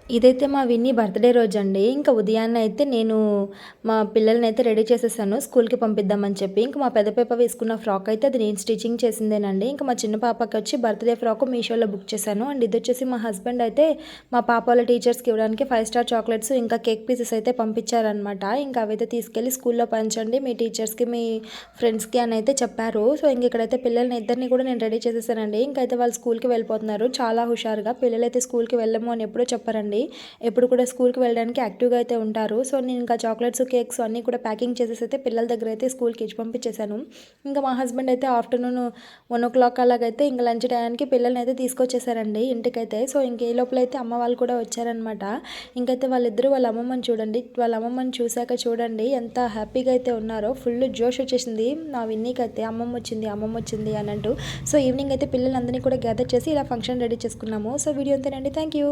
ఇదైతే మా Winnie birthday రోజండి. ఇంకా ఉదయాన్నే అయితే నేను మా పిల్లలనైతే రెడీ చేసేసాను స్కూల్‌కి పంపిద్దామని చెప్పి. ఇంక మా పెద్ద పాప వేసుకున్న ఫ్రాక్ అయితే అది నేను స్టిచ్చింగ్ చేసిందేనండి. ఇంక మా చిన్న పాపకొచ్చి బర్త్‌డే ఫ్రాక్ మీషోలో బుక్ చేశాను. అండ్ ఇదొచ్చేసి మా హస్బెండ్ అయితే మా పాప వాళ్ళ టీచర్స్‌కి ఇవ్వడానికి 5 స్టార్ చాక్లెట్స్ ఇంకా కేక్ పీసెస్ అయితే పంపించారనమాట. ఇంకా అవైతే తీసుకెళ్ళి స్కూల్‌లో పంచండి మీ టీచర్స్‌కి, మీ ఫ్రెండ్స్‌కి అని అయితే చెప్పారు. సో, ఇంక ఇక్కడైతే పిల్లల్ని ఇద్దరిని కూడా నేను రెడీ చేసేసానండి. ఇంకైతే వాళ్ళు స్కూల్‌కి వెళ్ళిపోతున్నారు. చాలా హుషారుగా పిల్లలైతే స్కూల్‌కి వెళ్ళము అని ఎప్పుడో చెప్పారండి. ఎప్పుడు కూడా స్కూల్‌కి వెళ్ళడానికి యాక్టివ్‌గా అయితే ఉంటారు. సో, నేను ఇంకా చాక్లెట్స్, కేక్స్ అన్నీ కూడా ప్యాకింగ్ చేసేసి అయితే పిల్లల దగ్గర అయితే స్కూల్‌కి ఇచ్చి పంపించేసాను. ఇంకా మా హస్బెండ్ అయితే ఆఫ్టర్‌నూన్ 1:00 అలాగైతే ఇంక లంచ్ టయానికి పిల్లల్ని అయితే తీసుకొచ్చేసారండి ఇంటికైతే. సో, ఇంక ఈ లోపలైతే అమ్మ వాళ్ళు కూడా వచ్చారనమాట. ఇంకైతే వాళ్ళిద్దరూ వాళ్ళ అమ్మమ్మని చూడండి. వాళ్ళ అమ్మమ్మని చూసాక చూడండి ఎంత హ్యాపీగా అయితే ఉన్నారో. ఫుల్ జోష్ వచ్చేసింది మా విన్నీకైతే అమ్మమ్మొచ్చింది, అమ్మమ్మొచ్చింది అనంటూ. సో, ఈవినింగ్ అయితే పిల్లలందరినీ కూడా గ్యాదర్ చేసి ఇలా ఫంక్షన్ రెడీ చేసుకున్నాము. సో, వీడియో అంతేనండి. Thank you.